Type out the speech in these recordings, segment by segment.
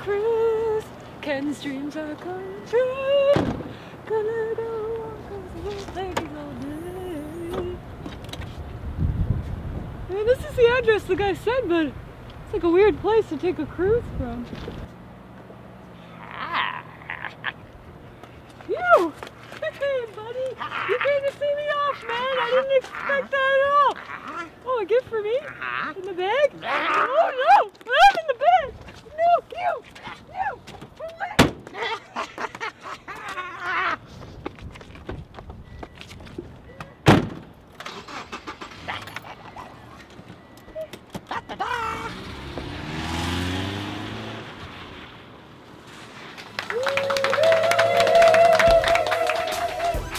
cruise. Ken's dreams are coming true. Gonna go walk over the lake all day. I mean, this is the address the guy said, but it's like a weird place to take a cruise from. You! Hey, buddy! You came to see me off, man! I didn't expect that at all! Oh, a gift for me? In the bag? Oh, no! I'm in the bag! No, you! You!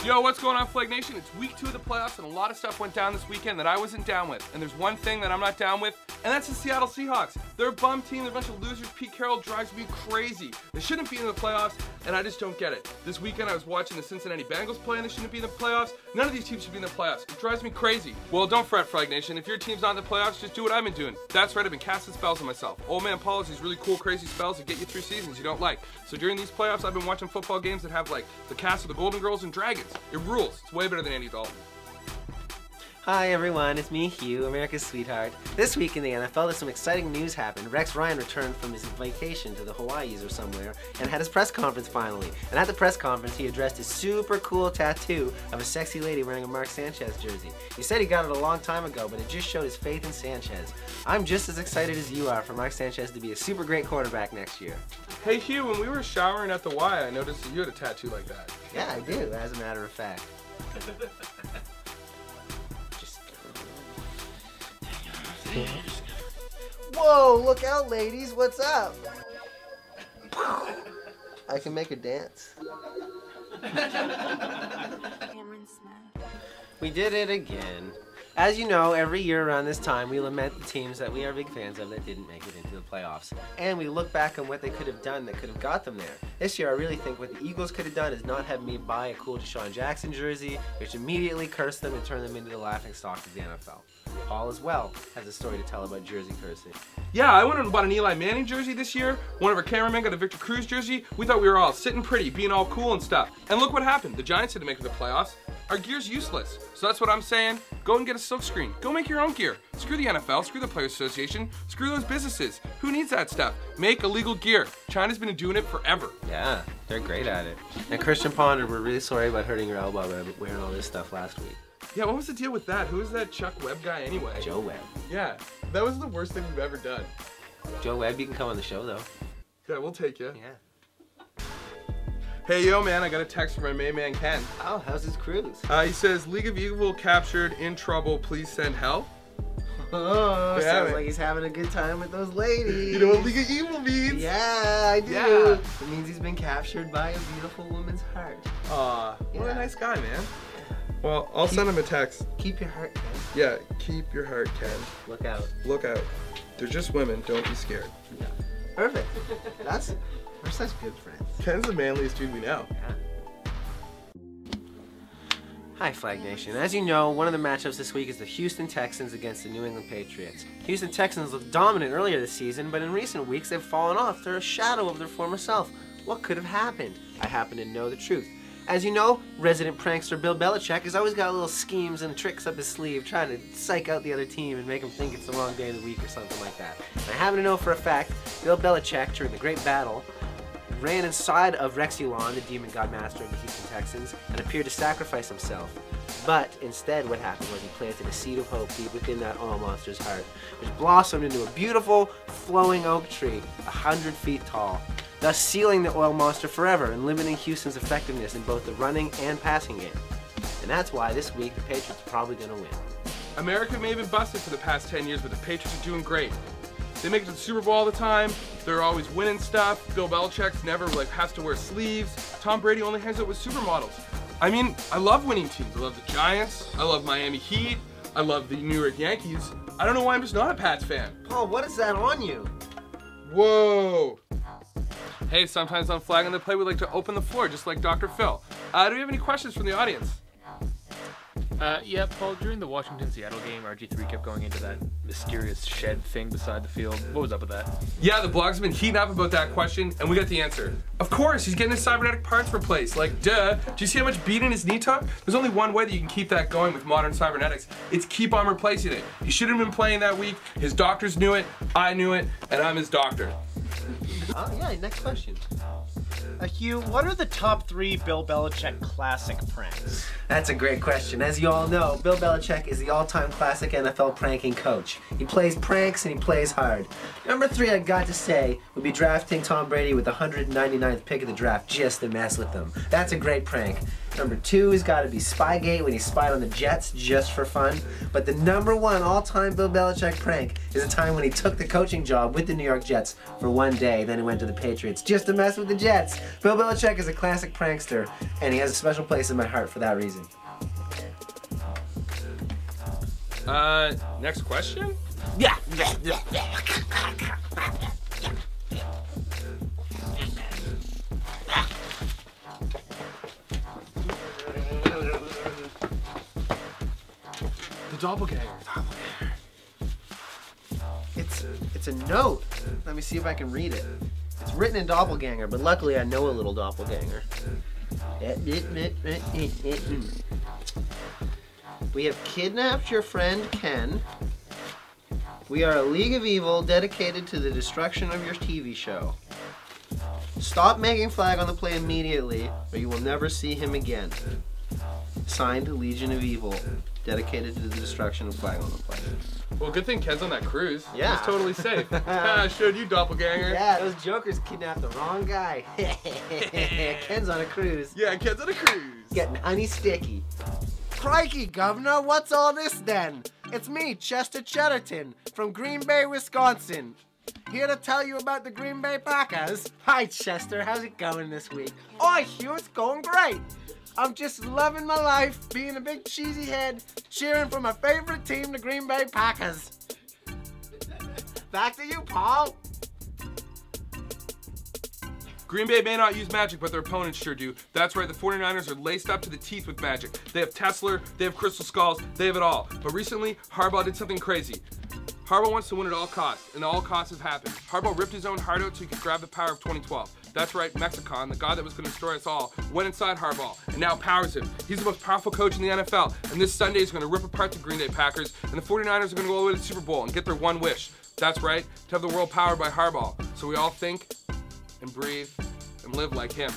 Yo, what's going on, Flag Nation? It's week 2 of the playoffs, and a lot of stuff went down this weekend that I wasn't down with. And there's one thing that I'm not down with, and that's the Seattle Seahawks. They're a bum team, they're a bunch of losers. Pete Carroll drives me crazy. They shouldn't be in the playoffs, and I just don't get it. This weekend I was watching the Cincinnati Bengals play, and they shouldn't be in the playoffs. None of these teams should be in the playoffs. It drives me crazy. Well, don't fret, Flag Nation. If your team's not in the playoffs, just do what I've been doing. That's right, I've been casting spells on myself. Old man Paul has these really cool, crazy spells that get you through seasons you don't like. So during these playoffs, I've been watching football games that have, like, the cast of the Golden Girls and Dragons. It rules. It's way better than Andy Dalton. Hi everyone, it's me, Hugh, America's sweetheart. This week in the NFL, there's some exciting news happened. Rex Ryan returned from his vacation to the Hawaiis or somewhere and had his press conference finally. And at the press conference, he addressed his super cool tattoo of a sexy lady wearing a Mark Sanchez jersey. He said he got it a long time ago, but it just showed his faith in Sanchez. I'm just as excited as you are for Mark Sanchez to be a super great quarterback next year. Hey Hugh, when we were showering at the Y, I noticed that you had a tattoo like that. Yeah, I do, as a matter of fact. Whoa, look out ladies, what's up? I can make a dance. We did it again. As you know, every year around this time we lament the teams that we are big fans of that didn't make it into the playoffs. And we look back on what they could have done that could have got them there. This year I really think what the Eagles could have done is not have me buy a cool Deshaun Jackson jersey, which immediately cursed them and turned them into the laughingstock of the NFL. Paul as well has a story to tell about jersey cursing. Yeah, I went and bought an Eli Manning jersey this year. One of our cameramen got a Victor Cruz jersey. We thought we were all sitting pretty, being all cool and stuff. And look what happened. The Giants didn't make it to the playoffs. Our gear's useless. So that's what I'm saying. Go and get a silkscreen. Go make your own gear. Screw the NFL, screw the Players Association, screw those businesses. Who needs that stuff? Make illegal gear. China's been doing it forever. Yeah, they're great at it. And Christian Ponder, we're really sorry about hurting your elbow by wearing all this stuff last week. Yeah, what was the deal with that? Who was that Chuck Webb guy anyway? Joe Webb. Yeah, that was the worst thing we've ever done. Joe Webb, you can come on the show though. Yeah, we'll take you. Yeah. Hey, yo, man, I got a text from my main man, Ken. Oh, how's his cruise? He says, League of Evil captured, in trouble, please send help. Oh, yeah, sounds man. like he's having a good time with those ladies. You know what League of Evil means? Yeah, I do. Yeah. It means he's been captured by a beautiful woman's heart. Aw, what a Yeah. nice guy, man. Well, I'll send him a text. Keep your heart, Ken. Yeah, keep your heart, Ken. Look out. Look out. They're just women, don't be scared. Yeah. Perfect. We're such good friends. Ken's the manliest dude we know. Yeah. Hi Flag Nation. As you know, one of the matchups this week is the Houston Texans against the New England Patriots. Houston Texans looked dominant earlier this season, but in recent weeks they've fallen off. They're a shadow of their former self. What could have happened? I happen to know the truth. As you know, resident prankster Bill Belichick has always got little schemes and tricks up his sleeve trying to psych out the other team and make them think it's the wrong day of the week or something like that. And I happen to know for a fact, Bill Belichick, during the Great Battle, ran inside of Rexulon, the demon god master of the Houston Texans, and appeared to sacrifice himself. But instead what happened was he planted a seed of hope deep within that oil monster's heart, which blossomed into a beautiful, flowing oak tree, 100 feet tall, thus sealing the oil monster forever and limiting Houston's effectiveness in both the running and passing game. And that's why this week the Patriots are probably going to win. America may have been busted for the past 10 years, but the Patriots are doing great. They make it to the Super Bowl all the time. They're always winning stuff. Bill Belichick's never has to wear sleeves. Tom Brady only hangs out with supermodels. I mean, I love winning teams. I love the Giants. I love Miami Heat. I love the New York Yankees. I don't know why I'm just not a Pats fan. Paul, what is that on you? Whoa. Hey, sometimes on Flag on the Play we like to open the floor, just like Dr. Phil. Do we have any questions from the audience? Yeah, Paul, during the Washington-Seattle game, RG3 kept going into that mysterious shed thing beside the field. What was up with that? Yeah, the blogs have been heating up about that question, and we got the answer. Of course, he's getting his cybernetic parts replaced. Like, duh. Do you see how much beating his knee took? There's only one way that you can keep that going with modern cybernetics. It's keep on replacing it. He shouldn't have been playing that week. His doctors knew it, I knew it, and I'm his doctor. Yeah, next question. Hugh, what are the top 3 Bill Belichick classic pranks? That's a great question. As you all know, Bill Belichick is the all-time classic NFL pranking coach. He plays pranks and he plays hard. Number 3, I got to say, would be drafting Tom Brady with the 199th pick of the draft just to mess with them. That's a great prank. Number 2 has got to be Spygate when he spied on the Jets just for fun. But the number 1 all-time Bill Belichick prank is the time when he took the coaching job with the New York Jets for one day, then he went to the Patriots just to mess with the Jets. Bill Belichick is a classic prankster, and he has a special place in my heart for that reason. Next question? Yeah. The doppelganger. It's a note. Let me see if I can read it. It's written in doppelganger, but luckily I know a little doppelganger. We have kidnapped your friend Ken. We are a league of evil dedicated to the destruction of your TV show. Stop making flag on the play immediately, or you will never see him again. Signed, Legion of Evil, dedicated to the destruction of flag on the play. Well, good thing Ken's on that cruise. Yeah. He's totally safe. I showed you, doppelganger. Yeah, those jokers kidnapped the wrong guy. Ken's on a cruise. Yeah, Ken's on a cruise. Getting honey sticky. Crikey, Governor, what's all this then? It's me, Chester Cheddarton, from Green Bay, Wisconsin. Here to tell you about the Green Bay Packers. Hi, Chester, how's it going this week? Oh, Hugh, it's going great. I'm just loving my life, being a big cheesy head, cheering for my favorite team, the Green Bay Packers. Back to you, Paul. Green Bay may not use magic, but their opponents sure do. That's right, the 49ers are laced up to the teeth with magic. They have Tesla, they have crystal skulls, they have it all. But recently, Harbaugh did something crazy. Harbaugh wants to win at all costs, and all costs have happened. Harbaugh ripped his own heart out so he could grab the power of 2012. That's right, Mexicon, the guy that was going to destroy us all, went inside Harbaugh, and now powers him. He's the most powerful coach in the NFL, and this Sunday he's going to rip apart the Green Bay Packers, and the 49ers are going to go all the way to the Super Bowl and get their one wish. That's right, to have the world powered by Harbaugh. So we all think and breathe and live like him.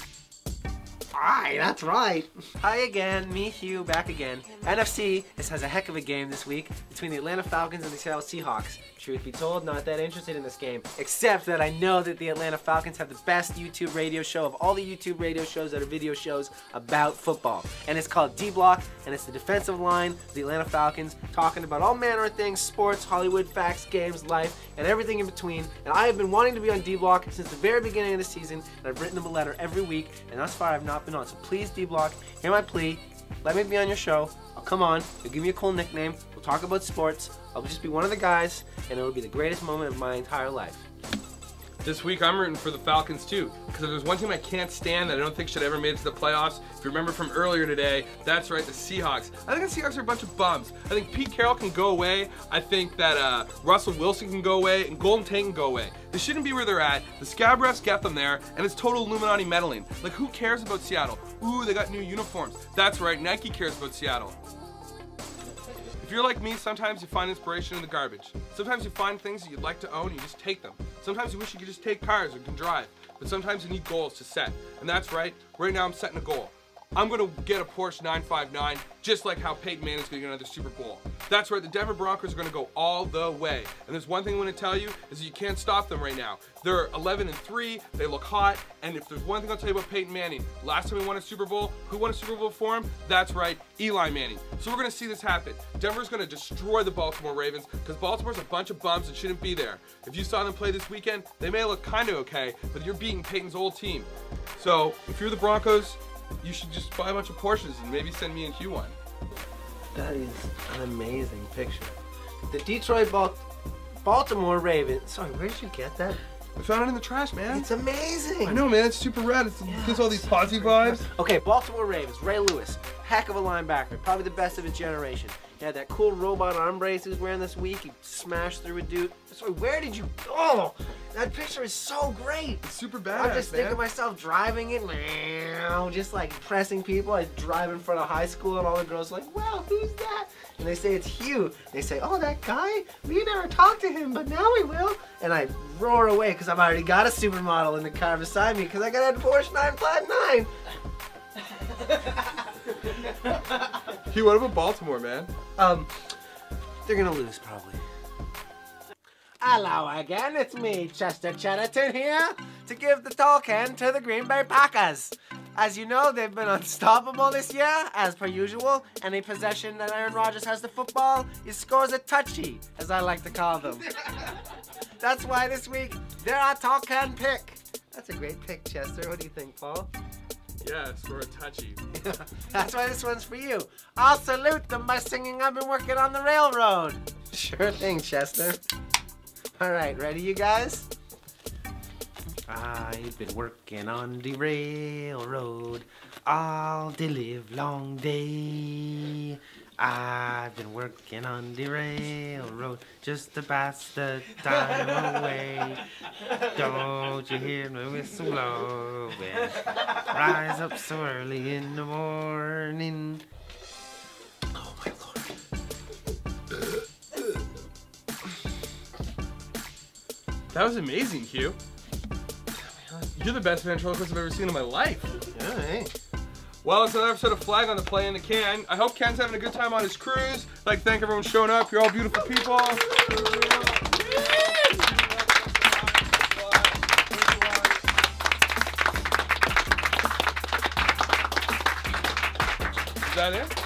Aye, that's right. Hi again, me, Hugh, back again. NFC, this has a heck of a game this week between the Atlanta Falcons and the Seattle Seahawks. Truth be told, not that interested in this game, except that I know that the Atlanta Falcons have the best YouTube radio show of all the YouTube radio shows that are video shows about football. And it's called D-Block, and it's the defensive line of the Atlanta Falcons talking about all manner of things, sports, Hollywood, facts, games, life, and everything in between. And I have been wanting to be on D-Block since the very beginning of the season, and I've written them a letter every week, and thus far I've not been on. So please, D-Block, hear my plea. Let me be on your show. I'll come on. You'll give me a cool nickname. We'll talk about sports. I'll just be one of the guys, and it'll be the greatest moment of my entire life. This week I'm rooting for the Falcons too, because if there's one team I can't stand that I don't think should ever made it to the playoffs, if you remember from earlier today, that's right, the Seahawks. I think the Seahawks are a bunch of bums. I think Pete Carroll can go away. I think that Russell Wilson can go away, and Golden Tate can go away. They shouldn't be where they're at. The scab refs get them there, and it's total Illuminati meddling. Like, who cares about Seattle? Ooh, they got new uniforms. That's right, Nike cares about Seattle. If you're like me, sometimes you find inspiration in the garbage. Sometimes you find things that you'd like to own and you just take them. Sometimes you wish you could just take cars or can drive. But sometimes you need goals to set. And that's right, right now I'm setting a goal. I'm going to get a Porsche 959, just like how Peyton Manning's going to get another Super Bowl. That's right, the Denver Broncos are going to go all the way. And there's one thing I want to tell you, is that you can't stop them right now. They're 11-3, they look hot, and if there's one thing I'll tell you about Peyton Manning, last time he won a Super Bowl, who won a Super Bowl for him? That's right, Eli Manning. So we're going to see this happen. Denver's going to destroy the Baltimore Ravens, because Baltimore's a bunch of bums that shouldn't be there. If you saw them play this weekend, they may look kind of okay, but you're beating Peyton's old team. So, if you're the Broncos, you should just buy a bunch of Porsches and maybe send me and Hugh one. That is an amazing picture. The Detroit Baltimore Ravens. Sorry, where did you get that? I found it in the trash, man. It's amazing. I know, man. It's super rad. It gives all these posse vibes. Okay, Baltimore Ravens. Ray Lewis. heck of a linebacker, probably the best of his generation. He had that cool robot arm brace he was wearing this week. He smashed through a dude. Sorry, where did you go? That picture is so great. It's super badass, I'm just thinking of myself driving it, just like impressing people. I drive in front of high school and all the girls are like, wow, who's that? And they say it's Hugh. They say, oh, that guy? We never talked to him, but now we will. And I roar away because I've already got a supermodel in the car beside me because I got a Porsche 959. Hugh, what about Baltimore, man? They're gonna lose probably. Hello again, it's me, Chester Chatterton here, to give the talking to the Green Bay Packers. As you know, they've been unstoppable this year, as per usual. Any possession that Aaron Rodgers has the football, he scores a touchy, as I like to call them. That's why this week, they're our talking pick. That's a great pick, Chester. What do you think, Paul? Yeah, score a touchy. That's why this one's for you. I'll salute them by singing I've been working on the railroad. Sure thing, Chester. All right, ready, you guys? I've been working on the railroad all the live long day. I've been working on the railroad just to pass the time away. Don't you hear the whistle blowing? Rise up so early in the morning. Oh my Lord. That was amazing, Hugh. You're the best ventriloquist I've ever seen in my life. Yeah, hey. Well, it's another episode of Flag on the Play in the Can. I hope Ken's having a good time on his cruise. I'd like to thank everyone showing up. You're all beautiful people. Is that it?